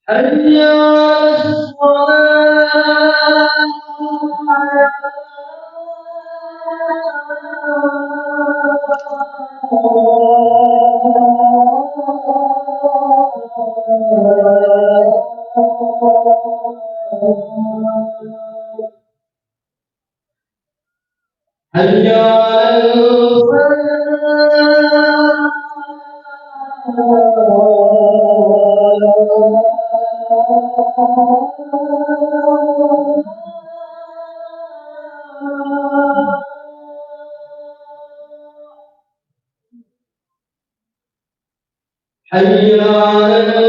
حي على الصلاة حي على حي على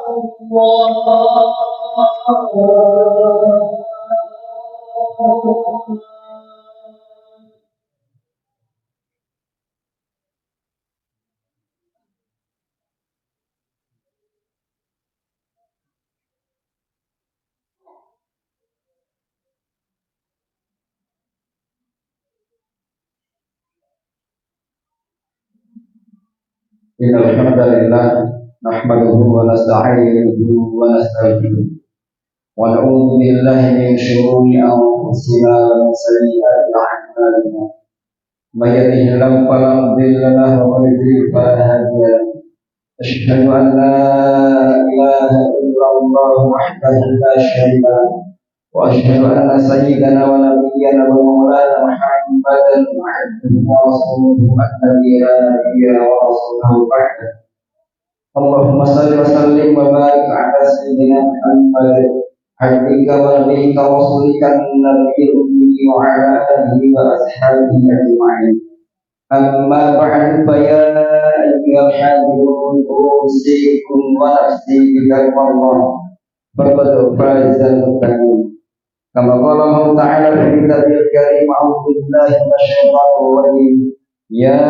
الله أكبر الله أكبر لا إن الحمد لله نحمده ونستعينه ونستغفره ونعوذ بالله من شرور أنفسنا ومن سيئات أعمالنا من يهده الله فلا مضل له ومن يضلل فلا هادي له أشهد أن لا إله إلا الله وحده لا شريك له وأشهد أن سيدنا ونبينا ومولانا محمدا عبده ورسوله الذي لا نبي ورسوله بعده اللهم صل وسلم وبارك على سيدنا محمد عبدك ونبيك ورسولك النبي الأمي وعلى آله وأصحابه أجمعين أما بعد فيا أيها الحاضرون أوصيكم ونفسي بتقوى الله فقد فاز المتقون كما قال الله تعالى في كتابه الكريم أعوذ بالله من الشيطان الرجيم يا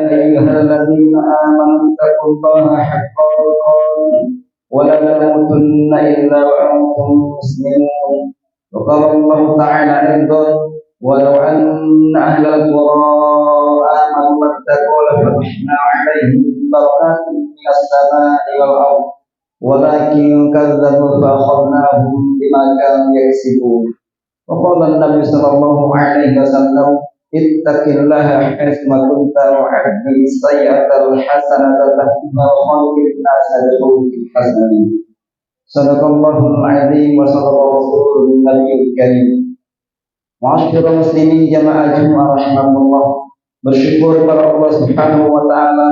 أيها الذين آمنوا اتقوا الله حق تقاته ولا تموتن إلا وأنتم مسلمون وقال الله تعالى أيضا ولو أن أهل القرى آمنوا واتقوا لفتحنا عليهم بركات من السماء والأرض ولكن كذبوا فأخذناهم بما كانوا يكسبون وقال النبي صلى الله عليه وسلم اتق الله حيثما كنت وعبد السيئة الحسنة تمحها وخالق الناس بخلق حسن صدق الله العظيم وصدق رسوله النبي الكريم. Ma'asyiral muslimin jamaah Jumat rahimakumullah, bersyukur kepada Allah Subhanahu wa taala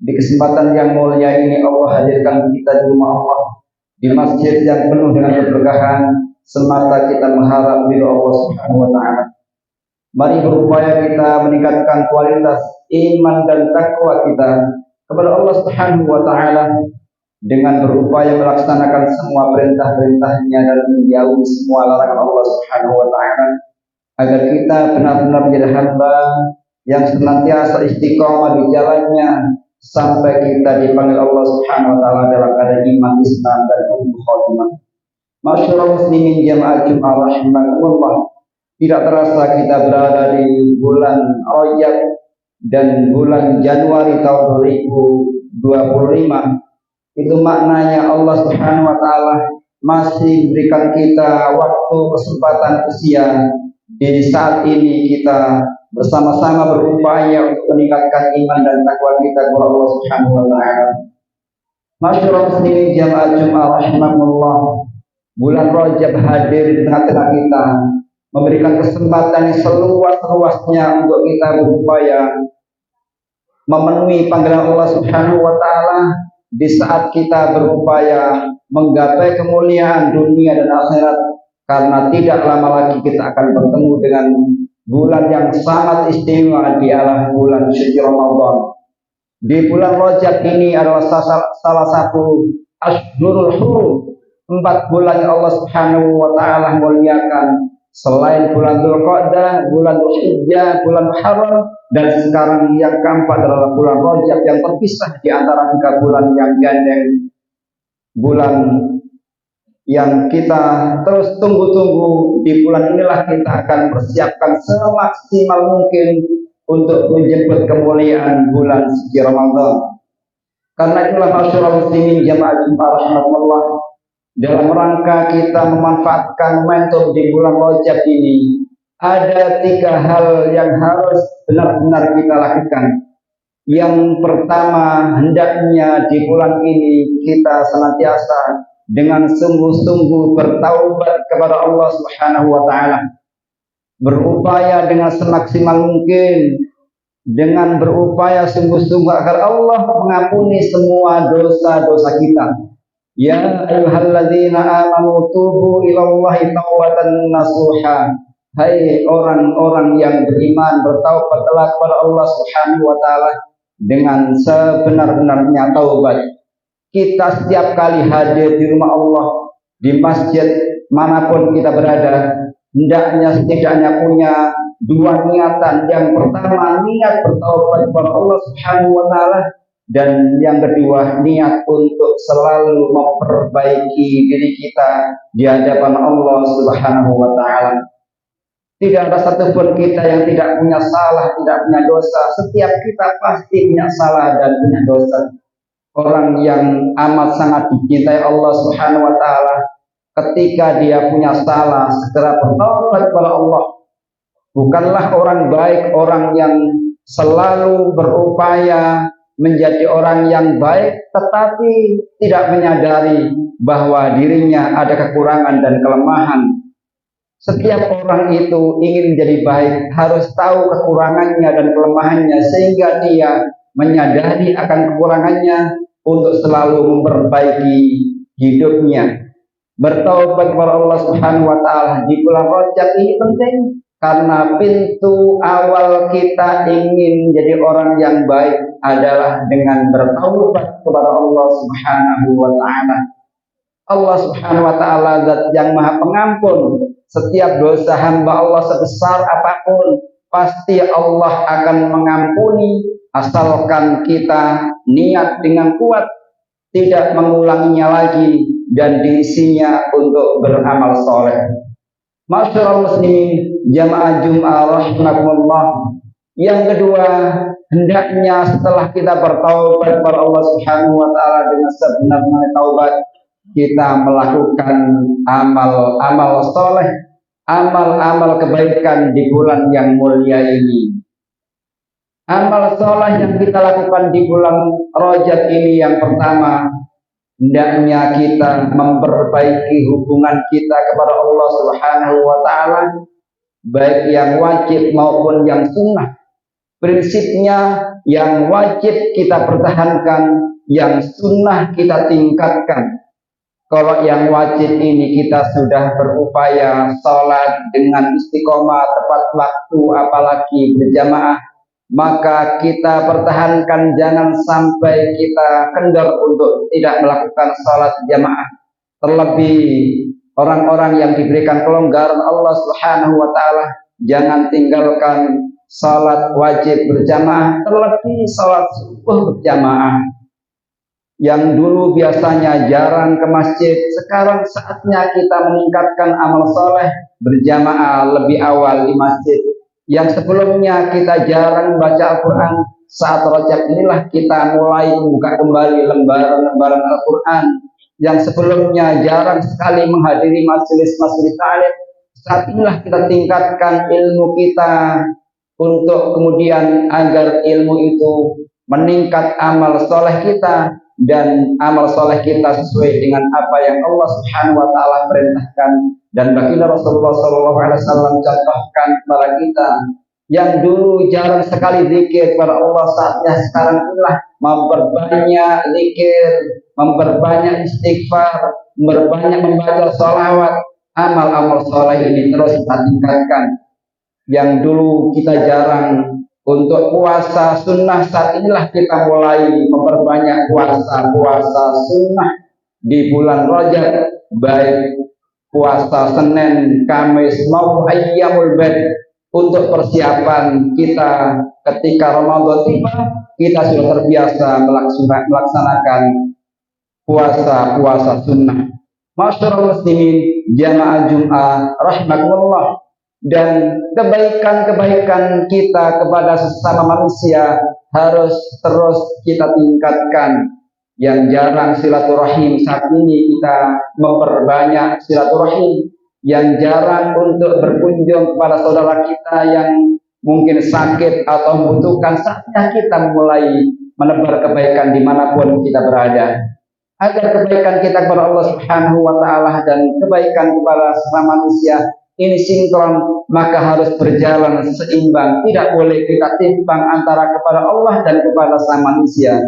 di kesempatan yang mulia ini Allah hadirkan kita di rumah Allah, di masjid yang penuh dengan keberkahan, semata kita mengharap ridha Allah Subhanahu wa taala. Mari berupaya kita meningkatkan kualitas iman dan takwa kita kepada Allah Subhanahu wa taala dengan berupaya melaksanakan semua perintah-perintahnya dan menjauhi semua larangan Allah Subhanahu wa taala, agar kita benar-benar menjadi hamba yang senantiasa istiqomah di jalannya sampai kita dipanggil Allah Subhanahu wa taala dalam keadaan iman, Islam dan husnul khotimah. Masyaallah muslimin jamaah Jumat rahimakumullah, tidak terasa kita berada di bulan Rajab dan bulan Januari tahun 2025. Itu maknanya Allah Subhanahu wa taala masih memberikan kita waktu, kesempatan, usia. Di saat ini kita bersama-sama berupaya untuk meningkatkan iman dan takwa kita kepada Allah Subhanahu wa taala. Masyaallah muslimin jamaah Jumat rahimakumullah, bulan Rajab hadir di tengah-tengah kita, memberikan kesempatan yang seluas-luasnya untuk kita berupaya memenuhi panggilan Allah Subhanahu wa taala di saat kita berupaya menggapai kemuliaan dunia dan akhirat, karena tidak lama lagi kita akan bertemu dengan bulan yang sangat istimewa ialah bulan suci Ramadan. Di bulan Rajab ini adalah salah satu Ashhurul Hurum, 4 bulan yang Allah Subhanahu wa taala muliakan selain bulan Dzulqa'dah, bulan Dzulhijjah, bulan Muharram, dan sekarang yang keempat adalah bulan Rajab yang terpisah di antara 3 bulan yang gandeng, bulan yang kita terus tunggu-tunggu. Di bulan inilah kita akan persiapkan semaksimal mungkin untuk menjemput kemuliaan bulan suci Ramadan. Karena itulah masyarakat muslimin jamaah Jumat rahmatullah, dalam rangka kita memanfaatkan momentum di bulan Rajab ini, ada 3 hal yang harus benar-benar kita lakukan. Yang pertama, hendaknya di bulan ini kita senantiasa dengan sungguh-sungguh bertaubat kepada Allah Subhanahu wa taala. Berupaya dengan semaksimal mungkin, dengan berupaya sungguh-sungguh agar Allah mengampuni semua dosa-dosa kita. Ya ayyuhalladzina amanu tubu ilallahi taubatan nasuha. Hai orang-orang yang beriman, bertaubatlah kepada Allah Subhanahu wa taala dengan sebenar-benarnya taubat. Kita setiap kali hadir di rumah Allah, di masjid manapun kita berada, hendaknya setidaknya punya 2 niatan. Yang pertama, niat bertaubat kepada Allah Subhanahu wa taala, dan yang kedua, niat untuk selalu memperbaiki diri kita di hadapan Allah Subhanahu wa taala. Tidak ada satupun kita yang tidak punya salah, tidak punya dosa. Setiap kita pasti punya salah dan punya dosa. Orang yang amat sangat dicintai Allah Subhanahu wa taala, ketika dia punya salah segera bertaubat kepada Allah. Bukanlah orang baik orang yang selalu berupaya menjadi orang yang baik tetapi tidak menyadari bahwa dirinya ada kekurangan dan kelemahan. Setiap orang itu ingin menjadi baik harus tahu kekurangannya dan kelemahannya, sehingga dia menyadari akan kekurangannya untuk selalu memperbaiki hidupnya. Bertaubat kepada Allah Subhanahu wa taala di bulan Rajab ini penting, karena pintu awal kita ingin menjadi orang yang baik adalah dengan bertaubat kepada Allah Subhanahu wa taala. Allah Subhanahu wa taala zat yang Maha Pengampun. Setiap dosa hamba Allah sebesar apapun, pasti Allah akan mengampuni, asalkan kita niat dengan kuat, tidak mengulanginya lagi, dan diisinya untuk beramal soleh. Masyaallah muslimin jamaah Jumat rahimakumullah. Yang kedua, hendaknya setelah kita bertaubat kepada Allah Subhanahu wa taala dengan sebenar-benar taubat, kita melakukan amal-amal soleh, amal-amal kebaikan di bulan yang mulia ini. Amal soleh yang kita lakukan di bulan Rajab ini, yang pertama, hendaknya kita memperbaiki hubungan kita kepada Allah Subhanahu wa taala, baik yang wajib maupun yang sunnah. Prinsipnya, yang wajib kita pertahankan, yang sunnah kita tingkatkan. Kalau yang wajib ini kita sudah berupaya sholat dengan istiqomah tepat waktu, apalagi berjamaah, maka kita pertahankan, jangan sampai kita kendor untuk tidak melakukan sholat jamaah. Terlebih orang-orang yang diberikan kelonggaran Allah Subhanahu wa taala, jangan tinggalkan sholat wajib berjamaah, terlebih sholat subuh berjamaah. Yang dulu biasanya jarang ke masjid, sekarang saatnya kita meningkatkan amal soleh berjamaah lebih awal di masjid. Yang sebelumnya kita jarang membaca Al-Quran, saat Rajab inilah kita mulai membuka kembali lembaran-lembaran Al-Quran. Yang sebelumnya jarang sekali menghadiri majelis-majelis ta'lim, saat inilah kita tingkatkan ilmu kita, untuk kemudian agar ilmu itu meningkat amal soleh kita, dan amal soleh kita sesuai dengan apa yang Allah Subhanahu wa taala perintahkan dan baginda Rasulullah sallallahu alaihi wasallam contohkan kepada kita. Yang dulu jarang sekali zikir kepada Allah, saatnya sekarang inilah memperbanyak zikir, memperbanyak istighfar, memperbanyak membaca sholawat. Amal-amal soleh ini terus kita tingkatkan. yang dulu kita jarang untuk puasa sunnah, saat inilah kita mulai memperbanyak puasa sunnah di bulan Rajab, baik puasa Senin, Kamis maupun Ayyamul Bid. Untuk persiapan kita ketika Ramadan tiba, kita sudah terbiasa melaksanakan puasa sunnah. Masyarul muslimin jamaah Jum'ah rahmatullah, dan kebaikan-kebaikan kita kepada sesama manusia harus terus kita tingkatkan. Yang jarang silaturahim, saat ini kita memperbanyak silaturahim. Yang jarang untuk berkunjung kepada saudara kita yang mungkin sakit atau membutuhkan, saatnya kita mulai menebar kebaikan dimanapun kita berada, agar kebaikan kita kepada Allah Subhanahu wa Ta'ala dan kebaikan kepada sesama manusia ini sinkron, maka harus berjalan seimbang. Tidak boleh kita timpang antara kepada Allah dan kepada sesama manusia.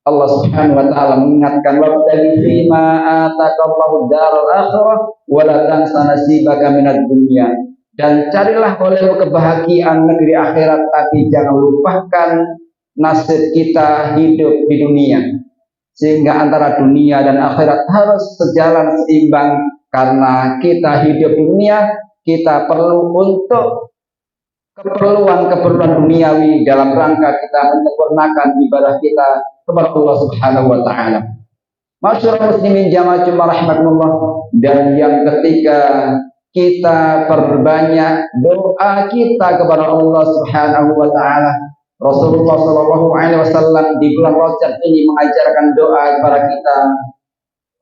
Allah Subhanahu wa Ta'ala mengingatkan, wabtaghi fima ataqallahu daral akhirah wa la tansa nasibaka minad dunya, dan carilah olehmu kebahagiaan negeri akhirat, tapi jangan lupakan nasib kita hidup di dunia. Sehingga antara dunia dan akhirat harus sejalan seimbang, karena kita hidup di dunia, kita perlu untuk keperluan duniawi dalam rangka kita menyempurnakan ibadah kita kepada Allah Subhanahu wa Ta'ala. Masyarul muslimin jamaah Jum'ah rahmatullah, dan yang ketiga, kita perbanyak doa kita kepada Allah Subhanahu wa Ta'ala. Rasulullah Shallallahu Alaihi Wasallam di bulan Rajab ini mengajarkan doa kepada kita.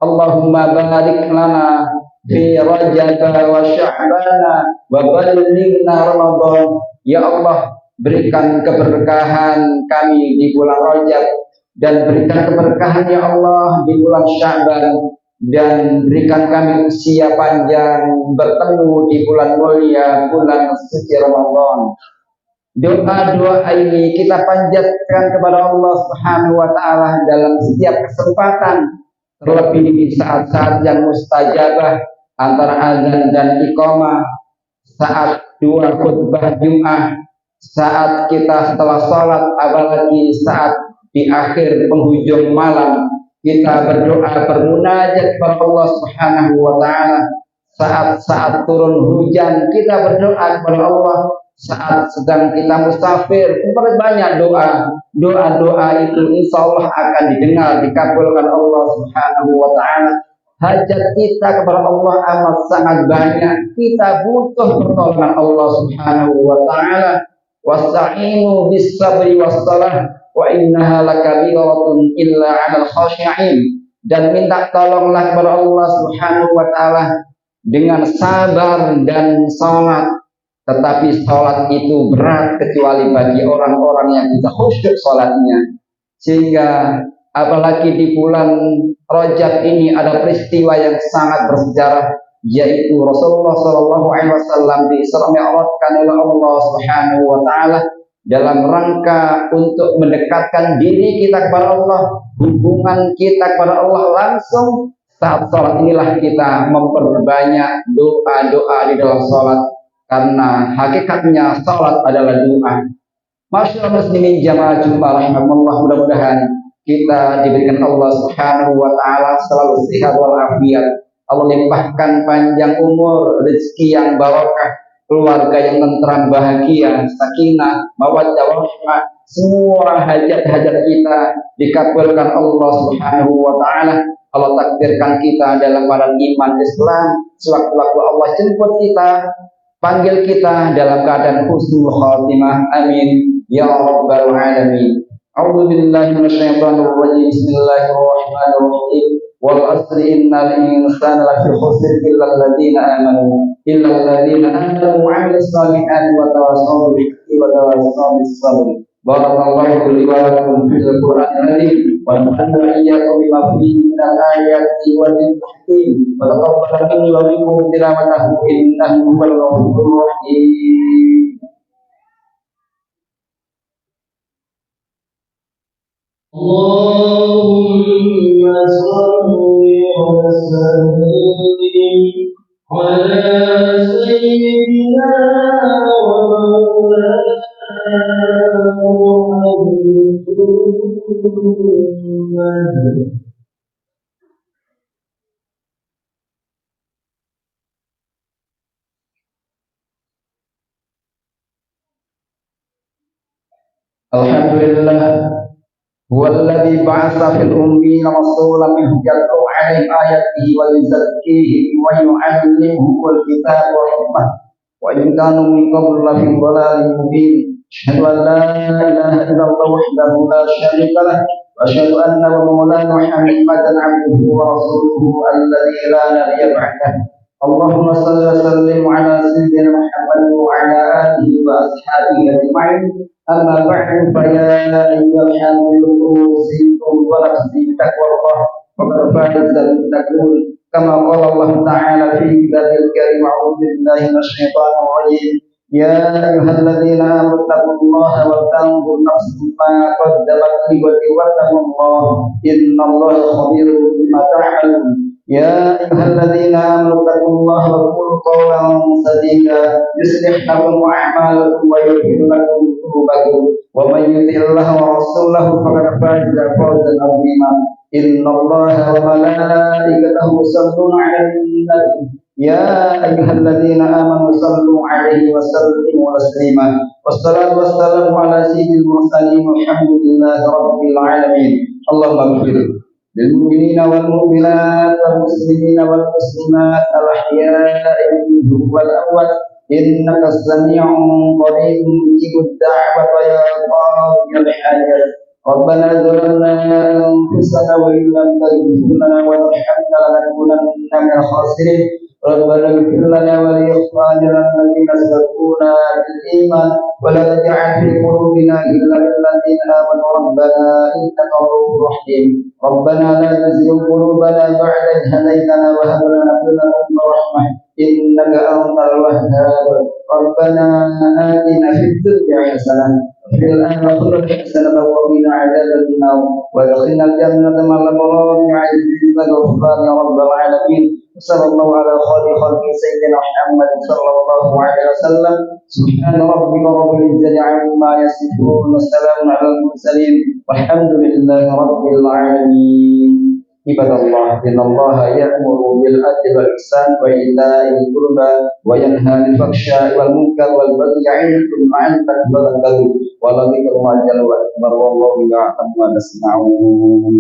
Allahumma barik lana fi Rajab wa Sya'bana wa ballighna Ramadan. Ya Allah, berikan keberkahan kami di bulan Rajab, dan berikan keberkahan ya Allah di bulan Sya'ban, dan berikan kami usia panjang bertemu di bulan mulia, bulan suci Ramadan. Doa-doa ini kita panjatkan kepada Allah Subhanahu wa Ta'ala dalam setiap kesempatan, terlebih di saat-saat yang mustajabah antara azan dan iqamah, saat dua khutbah Jum'ah, saat kita setelah sholat, apalagi saat di akhir penghujung malam kita berdoa bermunajat kepada Allah Subhanahu wa Ta'ala. Saat turun hujan kita berdoa kepada Allah. Saat sedang kita musafir, banyak doa itu insya Allah akan didengar, dikabulkan Allah Subhanahu wa Ta'ala. Hajat kita kepada Allah amat sangat banyak. Kita butuh pertolongan Allah Subhanahu wa Ta'ala. Wasta'inu bis sabri was salah wa innaha lakabiratun illa 'alal khashi'in, dan minta tolonglah kepada Allah Subhanahu wa Ta'ala dengan sabar dan salat. Tetapi salat itu berat kecuali bagi orang-orang yang tidak khusyuk salatnya. Sehingga apalagi di bulan Rajab ini ada peristiwa yang sangat bersejarah, yaitu Rasulullah Shallallahu Alaihi Wasallam diisra mi'rajkan oleh Allah Subhanahu wa Ta'ala dalam rangka untuk mendekatkan diri kita kepada Allah, hubungan kita kepada Allah langsung. Saat sholat inilah kita memperbanyak doa-doa di dalam sholat, karena hakikatnya sholat adalah doa. Masyaallah muslimin jamaah Jum'ah rahimahullah, mudah-mudahan kita diberikan Allah Subhanahu wa Ta'ala selalu sehat walafiat. Allah limpahkan panjang umur, rezeki yang barokah, keluarga yang tentram, bahagia, sakinah, mawaddah warahmah. Semua hajat-hajat kita dikabulkan Allah Subhanahu wa Ta'ala. Allah takdirkan kita dalam badan iman Islam. Sewaktu-waktu Allah jemput kita, panggil kita dalam keadaan husnul khatimah. Amin ya rabbal alamin. A'udzu billahi minasyaitonir rajim. Bismillahirrahmanirrahim. Wal asri innal insana lafi khusr illa alladziina amanu wa 'amilus shalihati wa tawassaw bil haqqi wa tawassaw bis sabr. Barakallahu li wa lakum fil Qur'anil azim wa nafa'ana wa iyyakum bima fihi minal ayati wa dhikril hakim. Wa taqabbal minni wa minkum tilawatahu innahu huwal ghafurur rahim. Allahumma salli wa sallim ala sayyidina wa محمد. Alhamdulillah, huwa alladhi ba'atha fil ummiyina rasulan minhum yatlu 'alaihim ayatihi wa yuzakkihim wa yu'allimuhumul kitaba wal hikmah wa in kanu min qablu lafi dhalalin mubin. Asyhadu an la ilaha illallah wahdahu la syarika lah wa asyhadu anna maulana Muhammadan 'abduhu wa rasuluhu alladhi la nabiyya ba'dahu. Allahumma salli wa sallim ala sayyidina Muhammad wa ala alihi wa ashabihi ajma'in. أما بعد فيا أيها الحاملون أوصيكم ونفسي بتقوى الله وقد فاز المتقون كما قال الله تعالى في كتابه الكريم أعوذ بالله من الشيطان الرجيم يا أيها الذين آمنوا اتقوا الله ولتنظر نفس ما قدمت لغد واتقوا الله إن الله خبير بما تعملون يا أيها الذين آمنوا اتقوا الله وقولوا قولا سديدا يصلح لكم أعمالكم ويغفر لكم ذنوبكم ومن يطع الله ورسوله فقد فاز فوزا عظيما إن الله وملائكته يصلون على النبي يا أيها الذين آمنوا صلوا عليه وسلموا تسليما والصلاة والسلام على سيد المرسلين والحمد لله رب العالمين. اللهم اغفر للمؤمنين والمؤمنات والمسلمين والمسلمات الأحياء منهم والأموات إنك سميع قريب مجيب الدعوة يا قاضي الحاجات. ربنا ظلمنا أنفسنا وإن لم تغفر لنا وترحمنا لنكونن من الخاسرين. ربنا اغفر لنا ولإخواننا الذين سبقونا بالإيمان ولا تجعل في قلوبنا غلا للذين آمنوا ربنا إنك رؤوف رحيم. ربنا لا تزغ قلوبنا بعد إذ هديتنا وهب لنا من لدنك رحمة إنك أنت الوهاب. ربنا آتنا في الدنيا حسنة وفي الآخرة حسنة وقنا عذاب النار وادخلنا الجنة مع الأبرار بعزك الغفران يا رب العالمين. صلى الله على خير خلق سيدنا محمد صلى الله عليه وسلم. سبحان ربك رب العزة عما يصفون والسلام على المرسلين والحمد لله رب العالمين. عباد الله إن الله يأمر بالعدل والإحسان وإيتاء ذي القربى وينهى عن الفحشاء والمنكر والبغي يعظكم لعلكم تذكرون ولذكر الله جل وعلا أكبر والله يعلم ما تصنعون.